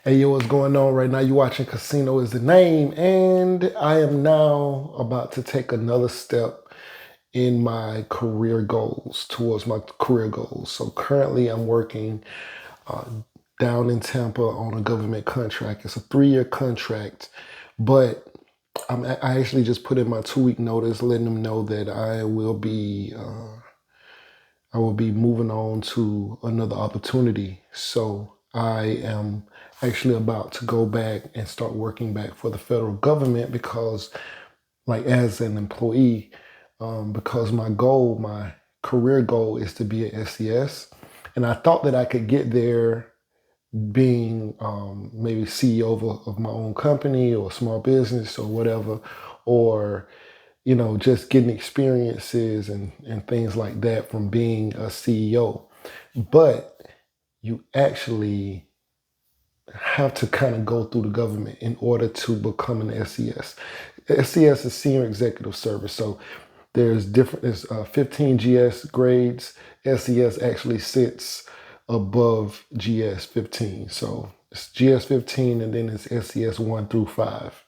Hey, yo, what's going on right now? You're watching Casino is the Name, and I am now about to take another step in my career goals, towards my career goals. So currently I'm working uh, down in Tampa on a government contract. It's a 3-year contract, but I actually just put in my 2-week notice, letting them know that I will be moving on to another opportunity. So I am actually about to go back and start working back for the federal government because, like, as an employee, because my career goal is to be an SES. And I thought that I could get there being maybe CEO of my own company or small business or whatever, or just getting experiences and things like that from being a CEO. But you actually have to kind of go through the government in order to become an SES. SES is Senior Executive Service. So there's 15 GS grades. SES actually sits above GS 15. So it's GS 15 and then it's SES 1 through 5.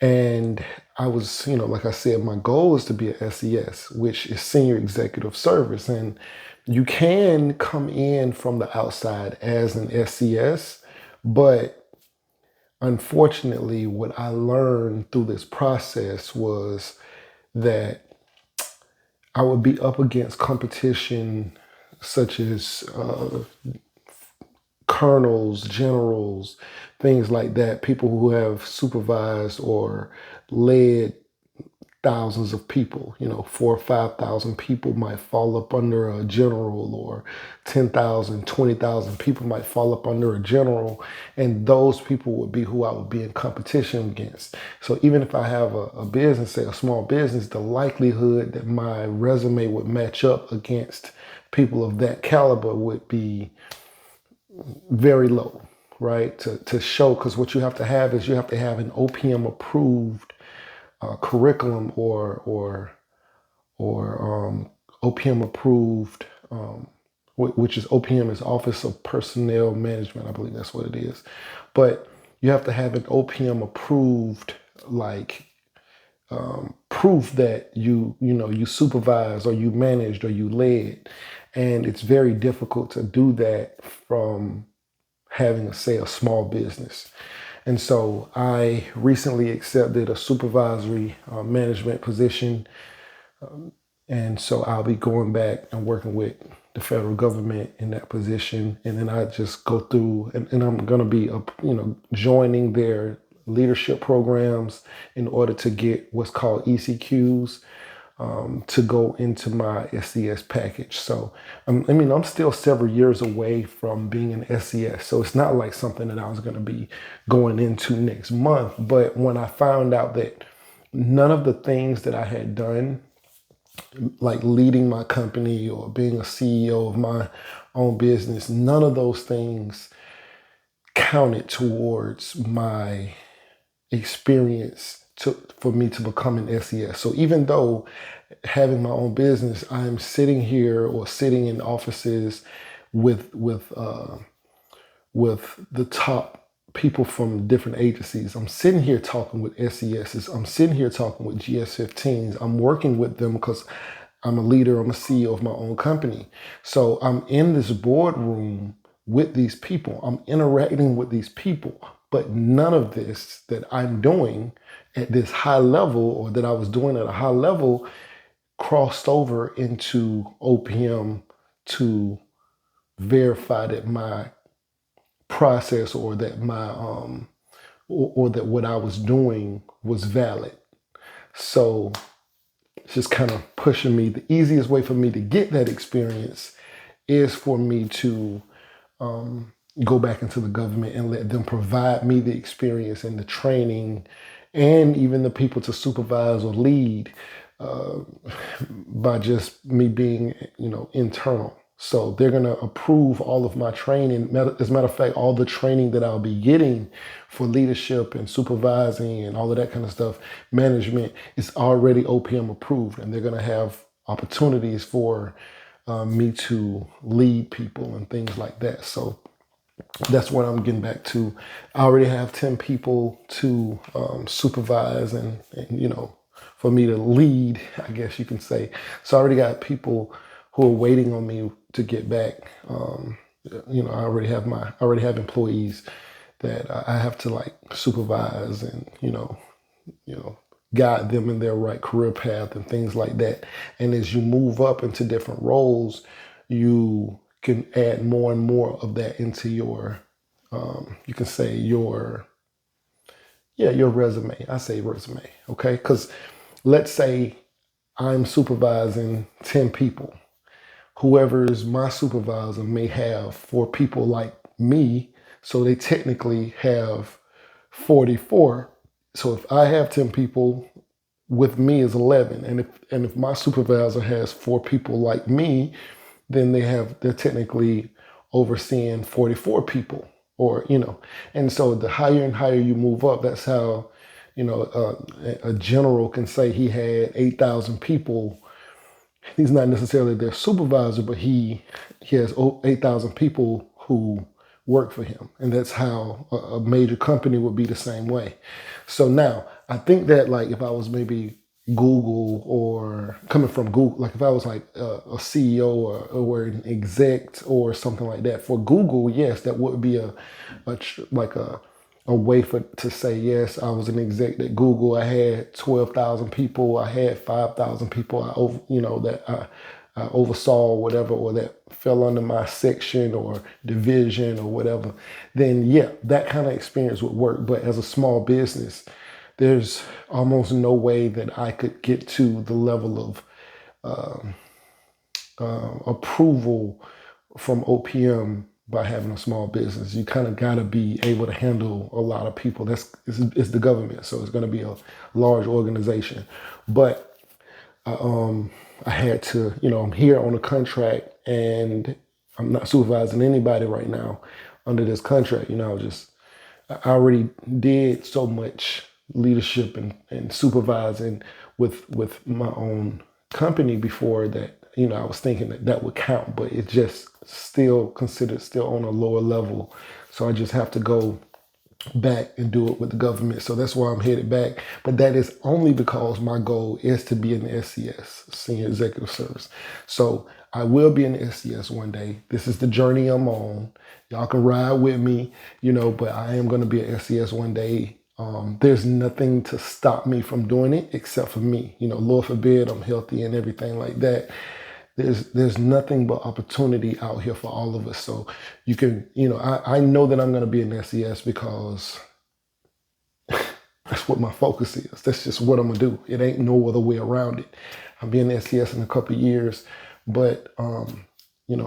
And I was, like I said, my goal is to be a SES, which is Senior Executive Service. And you can come in from the outside as an SES, but unfortunately, what I learned through this process was that I would be up against competition such as colonels, generals, things like that, people who have supervised or led thousands of people. 4,000 or 5,000 people might fall up under a general, or 10,000, 20,000 people might fall up under a general, and those people would be who I would be in competition against. So even if I have a business, say a small business, the likelihood that my resume would match up against people of that caliber would be very low, right? To show, because what you have to have is you have to have an OPM approved curriculum or OPM approved, which is OPM is Office of Personnel Management. I believe that's what it is. But you have to have an OPM approved, like, proof that you supervised or you managed or you led. And it's very difficult to do that from having, say, a small business. And so I recently accepted a supervisory management position. And so I'll be going back and working with the federal government in that position. And then I just go through and I'm going to be, joining their leadership programs in order to get what's called ECQs, to go into my SES package. So, I'm still several years away from being an SES. So it's not like something that I was going to be going into next month. But when I found out that none of the things that I had done, like leading my company or being a CEO of my own business, none of those things counted towards my experience for me to become an SES. So even though having my own business, I'm sitting here or sitting in offices with the top people from different agencies. I'm sitting here talking with SESs. I'm sitting here talking with GS15s. I'm working with them because I'm a leader. I'm a CEO of my own company. So I'm in this boardroom with these people. I'm interacting with these people. But none of this that I'm doing at this high level, or that I was doing at a high level, crossed over into OPM to verify that my process, or that my or that what I was doing was valid. So it's just kind of pushing me. The easiest way for me to get that experience is for me to go back into the government and let them provide me the experience and the training, and even the people to supervise or lead, uh, by just me being, internal. So they're going to approve all of my training. As a matter of fact, all the training that I'll be getting for leadership and supervising and all of that kind of stuff, management, is already OPM approved. And they're going to have opportunities for me to lead people and things like that. So that's what I'm getting back to. I already have 10 people to supervise and for me to lead, I guess you can say. So I already got people who are waiting on me to get back. I already have employees that I have to like supervise and you know, guide them in their right career path and things like that. And as you move up into different roles, you can add more and more of that into your, you can say your resume. I say resume, okay? Because let's say I'm supervising 10 people. Whoever is my supervisor may have 4 people like me, so they technically have 44. So if I have 10 people, with me is 11, and if my supervisor has 4 people like me, then they're technically overseeing 44 people, or. And so the higher and higher you move up, that's how a general can say he had 8,000 people. He's not necessarily their supervisor, but he has 8,000 people who work for him. And that's how a major company would be the same way. So now I think that like if I was maybe Google or coming from Google, like if I was like a CEO or an exec or something like that for Google, yes, that would be a way to say, yes, I was an exec at Google. I had 12,000 people. I had 5,000 people I oversaw, whatever, or that fell under my section or division or whatever. Then yeah, that kind of experience would work. But as a small business, there's almost no way that I could get to the level of approval from OPM by having a small business. You kind of got to be able to handle a lot of people. It's the government, so it's going to be a large organization. But I had to, I'm here on a contract and I'm not supervising anybody right now under this contract. I already did so much leadership and supervising with my own company before that, I was thinking that would count, but it's just still considered still on a lower level. So I just have to go back and do it with the government. So that's why I'm headed back. But that is only because my goal is to be in the SES, Senior Executive Service. So I will be in the SES one day. This is the journey I'm on. Y'all can ride with me, but I am going to be at SES one day. There's nothing to stop me from doing it except for me. Lord forbid I'm healthy and everything like that. There's nothing but opportunity out here for all of us. So you can, I know that I'm going to be in SES because that's what my focus is. That's just what I'm going to do. It ain't no other way around it. I'll be in SES in a couple of years, but,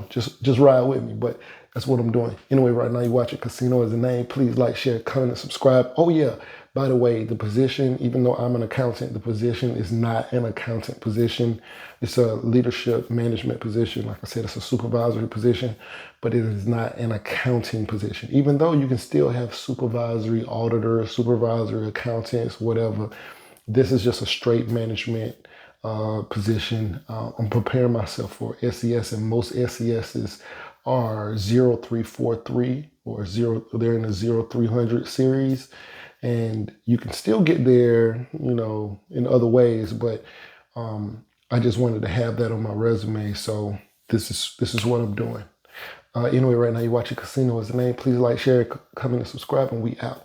just ride with me. But that's what I'm doing. Anyway, right now you're watching Casino is the Name. Please like, share, comment, and subscribe. Oh yeah, by the way, the position, even though I'm an accountant, the position is not an accountant position. It's a leadership management position. Like I said, it's a supervisory position, but it is not an accounting position. Even though you can still have supervisory auditors, supervisory accountants, whatever. This is just a straight management position. I'm preparing myself for SES, and most SESs are 0343 or they're in the 0300 series, and you can still get there, in other ways, but I just wanted to have that on my resume. So this is what I'm doing. Anyway, right now you're watching Casino is the Name. Please like, share, comment, and subscribe, and we out.